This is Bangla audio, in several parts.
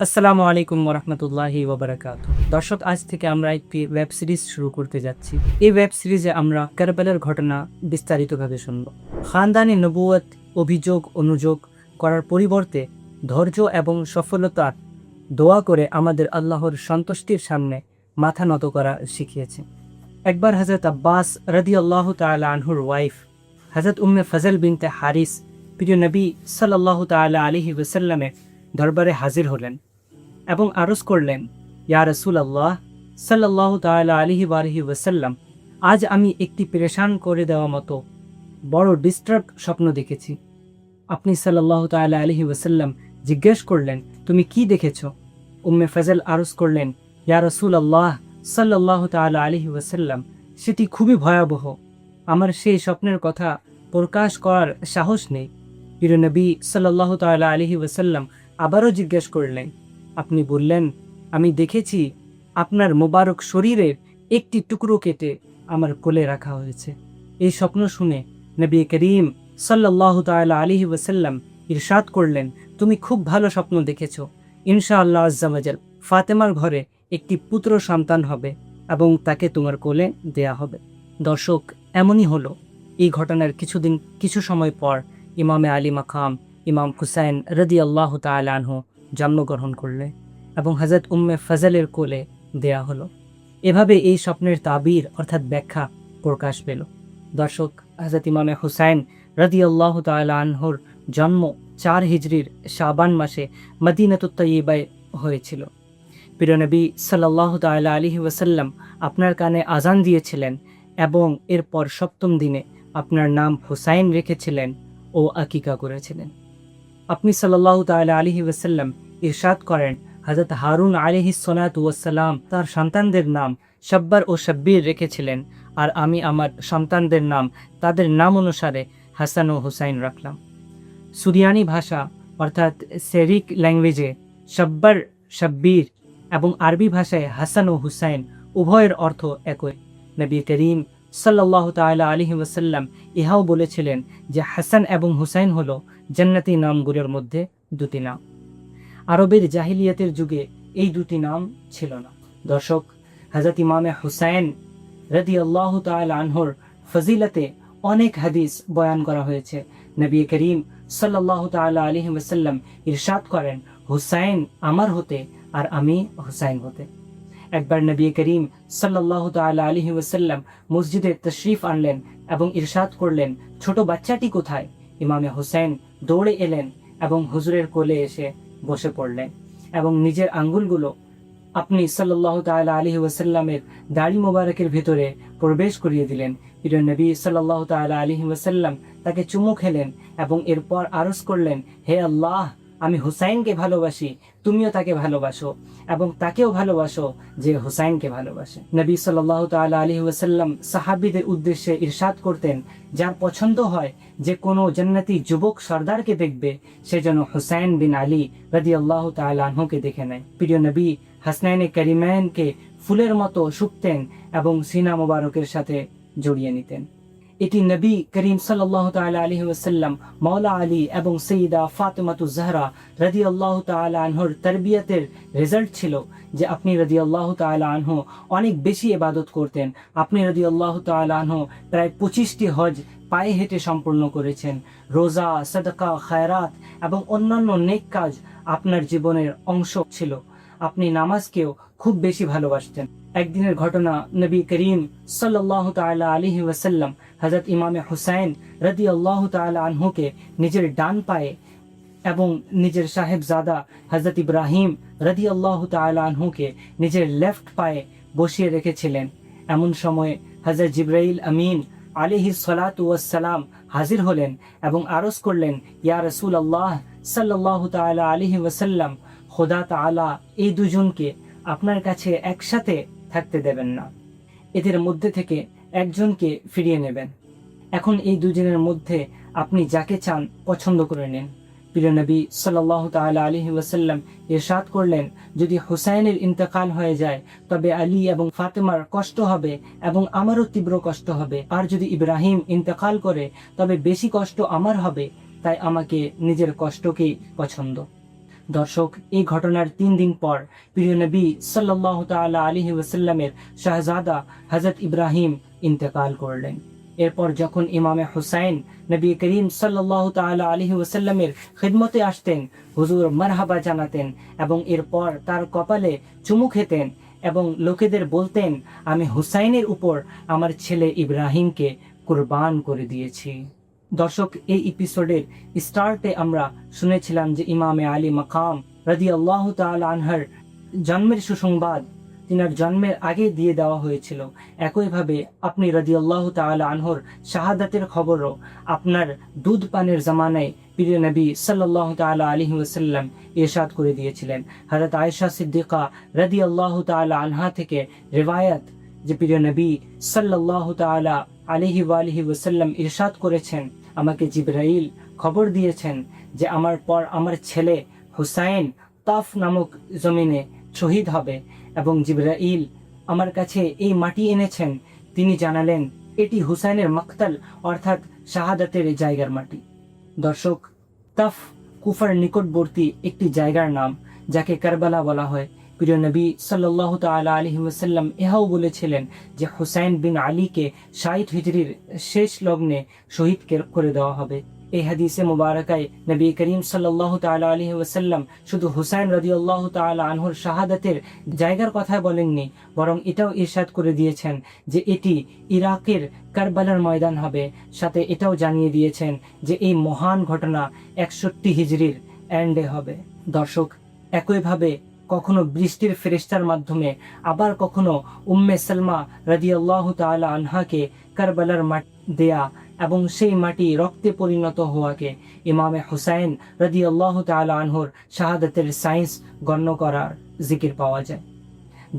আসসালামু আলাইকুম ওরহমতুল্লাহি ওবারাকাতুহু। দর্শক, আজ থেকে আমরা একটি ওয়েব সিরিজ শুরু করতে যাচ্ছি। এই ওয়েব সিরিজে আমরা কারবালার ঘটনা বিস্তারিতভাবে শুনব। খানদানি নবুয়ত অভিযোগ অনুযোগ করার পরিবর্তে ধৈর্য এবং সফলতার দোয়া করে আমাদের আল্লাহর সন্তুষ্টির সামনে মাথা নত করা শিখিয়েছে। একবার হযরত আব্বাস রাদিয়াল্লাহু তাআলা আনহুর ওয়াইফ হযরত উম্মে ফজল বিনতে হারিস প্রিয় নবী সাল্লাল্লাহু তাআলা আলাইহি ওয়াসাল্লামের দরবারে হাজির হলেন এবং আরজ করলেন, ইয়া রাসূলুল্লাহ সাল্লাল্লাহু তাআলা আলাইহি ওয়াসাল্লাম, আজ আমি একটি পেরেশান করে দেওয়া মতো বড় ডিস্টার্ব স্বপ্ন দেখেছি। আপনি সাল্লাল্লাহু তাআলা আলাইহি ওয়াসাল্লাম জিজ্ঞেস করলেন, তুমি কি দেখেছো? উম্মে ফজল আরজ করলেন, ইয়া রাসূলুল্লাহ সাল্লাল্লাহু তাআলা আলাইহি ওয়াসাল্লাম, সেটি খুবই ভয়াবহ। আমার সেই স্বপ্নের কথা প্রকাশ করার সাহস নেই। প্রিয় নবী সাল্লাল্লাহু তাআলা আলাইহি ওয়াসাল্লাম আবারও জিজ্ঞেস করলেন। আপনি বললেন, আমি দেখেছি আপনার মোবারক শরীরের একটি টুকরো কেটে আমার কোলে রাখা হয়েছে। এই স্বপ্ন শুনে নবী করিম সাল্লাল্লাহু তাআলা আলাইহি ওয়াসাল্লাম ইরশাদ করলেন, তুমি খুব ভালো স্বপ্ন দেখেছ। ইনশাআল্লাহ আজ্জা ওয়াজাল ফাতেমার ঘরে একটি পুত্র সন্তান হবে এবং তাকে তোমার কোলে দেয়া হবে। দর্শক, এমনই হলো। এই ঘটনার কিছু সময় পর ইমামে আলী মাকাম ইমাম হুসাইন রাদিয়াল্লাহু তাআলা আনহু জন্মগ্রহণ করলে এবং হযরত উম্মে ফজলের কোলে দেয়া হলো। এভাবে এই স্বপ্নের তাবির অর্থাৎ ব্যাখ্যা প্রকাশ পেল। দর্শক, হযরত ইমামে হুসাইন রাদিয়াল্লাহু তাআলা আনহুর জন্ম 4 হিজরির শাবান মাসে মদিনাতুত তয়্যিবায় হয়েছিল। প্রিয় নবী সাল্লাল্লাহু তাআলা আলাইহি ওয়াসাল্লাম আপনার কানে আজান দিয়েছিলেন এবং এরপর 7ম দিনে আপনার নাম হুসাইন রেখেছিলেন ও আকিকা করেছিলেন। আপনি সাল্লাল্লাহু তাআলা আলাইহি ওয়াসাল্লাম ইরশাদ করেন, হযরত হারুন আলাইহিস সালাতু ওয়াস সালাম তার সন্তানদের নাম শাব্বার ও শাব্বির রেখেছিলেন, আর আমি আমার সন্তানদের নাম তাদের নাম অনুসারে হাসান ও হুসাইন রাখলাম। সুরিয়ানি ভাষা অর্থাৎ সেরিক ল্যাঙ্গুয়েজে শাব্বার শাব্বির এবং আরবি ভাষায় হাসান ও হুসাইন উভয়ের অর্থ একই। নবী করিম সাল্লাল্লাহু তাআলা আলাইহি ওয়াসাল্লাম ইহাও বলেছিলেন যে হাসান এবং হুসাইন হলো জান্নাতি নামগুলোর মধ্যে দুটি নাম। আরবের জাহিলিয়াতের যুগে এই দুটি নাম ছিল না। দর্শক, হযরত ইমামে হুসাইন রাদিয়াল্লাহু তাআলা আনহুর ফজিলতে অনেক হাদিস বয়ান করা হয়েছে। নবী করিম সাল্লাল্লাহু তাআলা আলাইহি ওয়াসাল্লাম ইরশাদ করেন, হুসাইন আমার হতে আর আমি হুসাইন হতে। একবার নবী করিম সাল্লাল্লাহু তাআলা আলাইহি ওয়াসাল্লাম মসজিদে তশরিফ আনলেন এবং ইরশাদ করলেন, ছোট বাচ্চাটি কোথায়? ইমামে হুসাইন দৌড়ে এলেন এবং হুজুরের কোলে এসে বসে পড়লেন এবং নিজের আঙ্গুলগুলো আপনি সাল্লাল্লাহু তাআলা আলাইহি ওয়াসাল্লামের দাড়ি মোবারকের ভিতরে প্রবেশ করিয়ে দিলেন। প্রিয় নবী সাল্লাল্লাহু তাআলা আলাইহি ওয়াসাল্লাম তাকে চুমু খেলেন এবং এরপর আরজ করলেন, হে আল্লাহ, আমি হুসাইনকে ভালোবাসি, তুমিও তাকে ভালোবাসো এবং তাকেও ভালোবাসো যে হুসাইনকে ভালোবাসে। নবী সাল্লাল্লাহু তাআলা আলাইহি ওয়াসাল্লাম সাহাবীদের উদ্দেশ্যে ইরশাদ করতেন, যার পছন্দ হয় যে কোনো জান্নাতি যুবক সর্দারকে দেখবে, সে যেন হুসাইন বিন আলী রাদিয়াল্লাহু তাআলা আনহুকে দেখে নেয়। প্রিয় নবী হাসনাইনে কারিমাইনকে ফুলের মতো শুকতেন এবং সিনা মোবারকের সাথে জড়িয়ে নিতেন। এটি নবী করিম সাল্লাল্লাহু তাআলা আলাইহি ওয়াসাল্লাম, মাওলা আলী এবং সাইয়্যিদা ফাতেমাতুজ জাহরা রাদিয়াল্লাহু তাআলা আনহুর তারবিয়াতের রেজাল্ট ছিল যে আপনি রাদিয়াল্লাহু তাআলা আনহু অনেক বেশি ইবাদত করতেন। আপনি রাদিয়াল্লাহু তাআলা আনহু প্রায় 25টি হজ পায়ে হেঁটে সম্পূর্ণ করেছেন। রোজা, সাদাকা, খায়রাত এবং অন্যান্য নেক কাজ আপনার জীবনের অংশ ছিল। আপনি নামাজকেও খুব বেশি ভালোবাসতেন। একদিনের ঘটনা, নবী করিম সাল্লাল্লাহু তাআলা আলাইহি ওয়াসাল্লাম হযরত ইমামে হুসাইন রাদিয়াল্লাহু তাআলা আনহুকে নিজের ডান পায়ে এবং নিজের সাহেবজাদা হযরত ইব্রাহিম রাদিয়াল্লাহু তাআলা আনহুকে নিজের লেফট পায়ে বসিয়ে রেখেছিলেন। এমন সময় হযরত জিবরাইল আমিন আলাইহিস সালাতু ওয়াস সালাম হাজির হলেন এবং আরজ করলেন, ইয়া রাসূলুল্লাহ সাল্লাল্লাহু তাআলা আলাইহি ওয়াসাল্লাম, খোদা তাআলা এই দুজনকে আপনার কাছে একসাথে থাকতে দেবেন না, এদের মধ্যে থেকে একজনকে ফিরিয়ে নেবেন। এখন এই দুজনের মধ্যে আপনি যাকে চান পছন্দ করে নেন। প্রিয় নবী সাল্লাল্লাহু তাআলা আলাইহি ওয়াসাল্লাম ইরশাদ করলেন, যদি হুসাইনের ইন্তেকাল হয়ে যায় তবে আলী এবং ফাতেমার কষ্ট হবে এবং আমারও তীব্র কষ্ট হবে, আর যদি ইব্রাহিম ইন্তেকাল করে তবে বেশি কষ্ট আমার হবে, তাই আমাকে নিজের কষ্টকেই পছন্দ। দর্শক, এই ঘটনার 3 দিন পর প্রিয় নবী সাল্লাল্লাহু তাআলা আলাইহি ওয়াসাল্লামের শাহজাদা হযরত ইব্রাহিম ইন্তেকাল করলেন। এরপর যখন ইমামে হুসাইন নবী করিম সাল্লাল্লাহু তাআলা আলাইহি ওয়াসাল্লামের খিদমতে আসতেন, হুজুর মারহাবা জানাতেন এবং এরপর তার কপালে চুমু খেতেন এবং লোকেদের বলতেন, আমি হুসাইনের উপর আমার ছেলে ইব্রাহিমকে কুরবান করে দিয়েছি। দর্শক, এই এপিসোডের স্টার্টে আমরা শুনেছিলাম যে ইমামে আলী মাকাম রাদিয়াল্লাহু তাআলা আনহার জন্মের সুসংবাদ তিনার জন্মের আগে দিয়ে দেওয়া হয়েছিল। একইভাবে আপনি রাদিয়াল্লাহু তাআলা আনহুর শাহাদাতের খবরও আপনার দুধ পানের জামানায় প্রিয় নবী সাল্লাল্লাহু তাআলা আলাইহি ওয়াসাল্লাম ইরশাদ করে দিয়েছিলেন। হযরত আয়েশা সিদ্দিকা রাদিয়াল্লাহু তাআলা আনহা থেকে রিওয়ায়াত যে প্রিয় নবী সাল্লাল্লাহু তাআলা আলাইহি ওয়াসাল্লাম ইরশাদ করেছেন, আমাকে জিবরাইল খবর দিয়েছেন যে আমার পর আমার ছেলে হুসাইন তাফ নামক জমিনে শহীদ হবে এবং জিবরাইল আমার কাছে এই মাটি এনেছেন। তিনি জানালেন এটি হুসাইনের মাকতাল অর্থাৎ শাহাদাতের জায়গার মাটি। দর্শক, তাফ কুফার নিকটবর্তী একটি জায়গার নাম, যাকে কারবালা বলা হয়। প্রিয় নবী সাল্লাল্লাহু তাআলা আলাইহি ওয়াসাল্লাম এও বলেছিলেন যে হুসাইন বিন আলীকে 60 হিজরির শেষ লগ্নে শহীদ করে দেওয়া হবে। এই হাদিসে মুবারাকায় নবী করিম সাল্লাল্লাহু তাআলা আলাইহি ওয়াসাল্লাম শুধু হুসাইন রাদিয়াল্লাহু তাআলা আনহুর শাহাদাতের জায়গার কথা বলেননি, বরং এটাও ইরশাদ করে দিয়েছেন যে এটি ইরাকের কারবালার ময়দান হবে। সাথে এটাও জানিয়ে দিয়েছেন যে এই মহান ঘটনা 61 হিজরির এন্ডে হবে। দর্শক, একইভাবে কখনো বৃষ্টির ফেরেশতার মাধ্যমে, আবার কখনো উম্মে সালমা রাদিয়াল্লাহু তাআলা আনহাকে কারবালার মাটি দেয়া এবং সেই মাটি রক্তে পরিণত হওয়াকে ইমামে হুসাইন রাদিয়াল্লাহু তাআলা আনহুর শাহাদাতের সায়েন্স গণ্য করার জিকির পাওয়া যায়,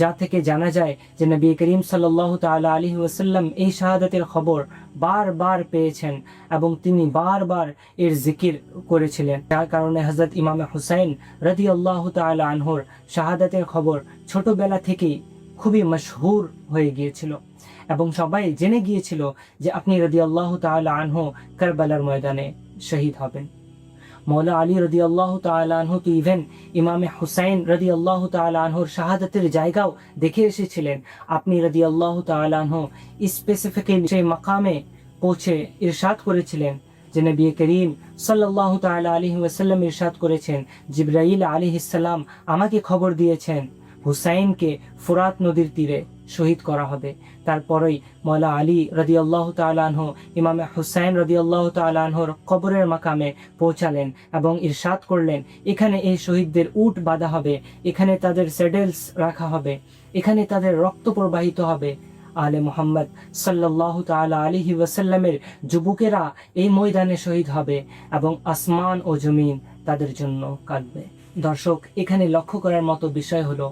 যা থেকে জানা যায় যে নবী করিম সাল্লাল্লাহু তাআলা আলাইহি ওয়াসাল্লাম এই শাহাদাতের খবর বারবার পেয়েছেন এবং তিনি বারবার এর জিকির করেছিলেন, যার কারণে হযরত ইমামে হুসাইন রাদিয়াল্লাহু তাআলা আনহুর শাহাদাতের খবর ছোটবেলা থেকেই খুবই মশহুর হয়ে গিয়েছিল এবং সবাই জেনে গিয়েছিল যে আপনি রাদিয়াল্লাহু তাআলা আনহু কারবালার ময়দানে শহীদ হবেন। মৌলা আলী রাদিয়াল্লাহু তাআলা আনহু তো ইভেন ইমামে হুসাইন রাদিয়াল্লাহু তাআলা আনহুর শাহাদাতের জায়গাও দেখে এসেছিলেন। আপনি রাদিয়াল্লাহু তাআলা আনহু স্পেসিফিক্যালি সেই মাকামে পৌঁছে ইরশাদ করেছিলেন যে নবী করিম সাল্লাল্লাহু তাআলা আলাইহি ওয়াসাল্লাম ইরশাদ করেছেন, জিবরাইল আলাইহিস সালাম আমাকে খবর দিয়েছেন হুসাইনকে ফুরাত নদীর তীরে শহীদ করা হবে। তারপরেই মৌলা আলী রাদিয়াল্লাহু তাআলা আনহু ইমামে হুসাইন রাদিয়াল্লাহু তাআলা আনহুর কবরের মাকামে পৌঁছালেন এবং ইরশাদ করলেন, এখানে এই শহীদদের উট বাঁধা হবে, এখানে তাদের স্যাডেলস রাখা হবে, এখানে তাদের রক্ত প্রবাহিত হবে। আলে মুহাম্মদ সাল্লাল্লাহু তাআলা আলাইহি ওয়াসাল্লামের যুবকেরা এই ময়দানে শহীদ হবে এবং আসমান ও জমিন তাদের জন্য কাঁদবে। দর্শক, এখানে লক্ষ্য করার মতো বিষয় হলো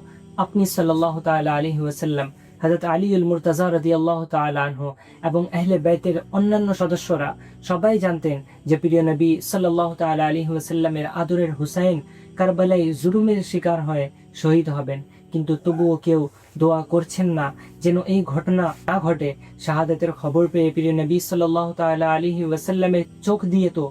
আপনি সাল্লাল্লাহু তাআলা আলাইহি ওয়াসাল্লাম, হযরত আলীউল মুরতাজা রাদিয়াল্লাহু তাআলা আনহু এবং আহলে বাইতের অন্যান্য সদস্যরা সবাই জানতেন যে প্রিয় নবী সাল্লাল্লাহু তাআলা আলাইহি ওয়াসাল্লামের আদরের হুসাইন কারবালায় জুলুমের শিকার হয়ে শহীদ হবেন, কিন্তু তবুও কেউ দোয়া করছেন না যেন এই ঘটনা না ঘটে। শাহাদাতের খবর পেয়ে প্রিয় নবী সাল্লাল্লাহু তাআলা আলাইহি ওয়াসাল্লামের চোখ দিয়ে তো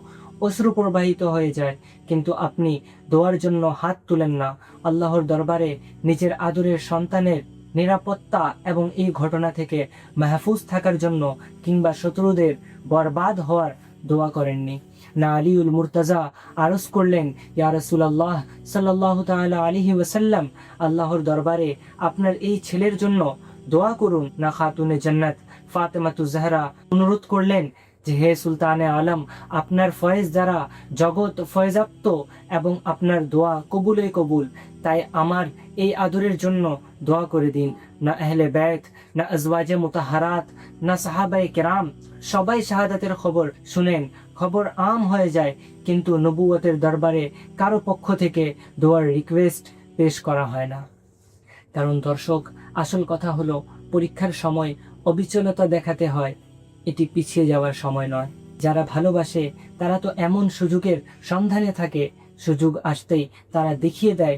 অশ্রু প্রবাহিত হয়ে যায়, কিন্তু আপনি দোয়ার জন্য হাত তুলেন না। আল্লাহর দরবারে নিজের আদরের সন্তানের নিরাপত্তা এবং এই ঘটনা থেকে মাহফুজ থাকার জন্য কিংবা শত্রুদের বরবাদ হওয়ার দোয়া করেননি। না আলীউল মুরতাজা আরজ করলেন, ইয়া রাসূলুল্লাহ সাল্লাল্লাহু তাআলা আলাইহি ওয়াসাল্লাম, আল্লাহর দরবারে আপনার এই ছেলের জন্য দোয়া করুন। না খাতুনে জান্নাত ফাতেমাতুজ জাহরা অনুরোধ করলেন যে হে সুলতানে আলম, আপনার ফয়েজ দ্বারা জগৎ ফয়েজাপ্ত এবং আপনার দোয়া কবুলে কবুল, তাই আমার এই আদরের জন্য দোয়া করে দিন। না আহলে বাইত, না আজওয়াজে মুতাহারাত, না সাহাবায়ে কেরাম সবাই শাহাদাতের খবর শুনেন, খবর আম হয়ে যায়, কিন্তু নবুয়তের দরবারে কারো পক্ষ থেকে দোয়ার রিকোয়েস্ট পেশ করা হয় না। কারণ দর্শক, আসল কথা হলো পরীক্ষার সময় অবিচলতা দেখাতে হয়, এটি পিছিয়ে যাওয়ার সময় নয়। যারা ভালোবাসে তারা তো এমন সুযোগের সন্ধানে থাকে, সুযোগ আসতেই তারা দেখিয়ে দেয়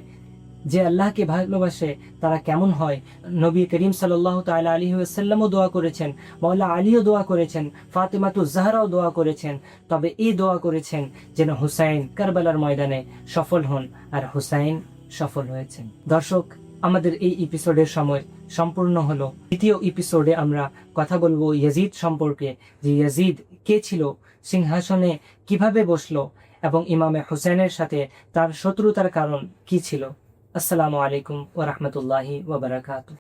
যে আল্লাহকে ভালোবাসে তারা কেমন হয়। নবী করিম সাল্লাল্লাহু তাআলা আলাইহি ওয়াসাল্লামও দোয়া করেছেন, মাওলা আলীও দোয়া করেছেন, ফাতেমাতুজ জাহরাও দোয়া করেছেন। তবে এই দোয়া করেছেন যেন হুসাইন কারবালার ময়দানে সফল হন, আর হুসাইন সফল হয়েছেন। দর্শক, আমাদের এই এপিসোডের সময় সম্পূর্ণ হলো। দ্বিতীয় এপিসোডে আমরা কথা বলবো ইয়াজিদ সম্পর্কে, যে ইয়াজিদ কে ছিল, সিংহাসনে কিভাবে বসলো, এবং ইমামে হুসাইনের সাথে তার শত্রুতার কারণ কি ছিল। আসসালামু আলাইকুম ওয়া রাহমাতুল্লাহি ওয়া বারাকাতুহু।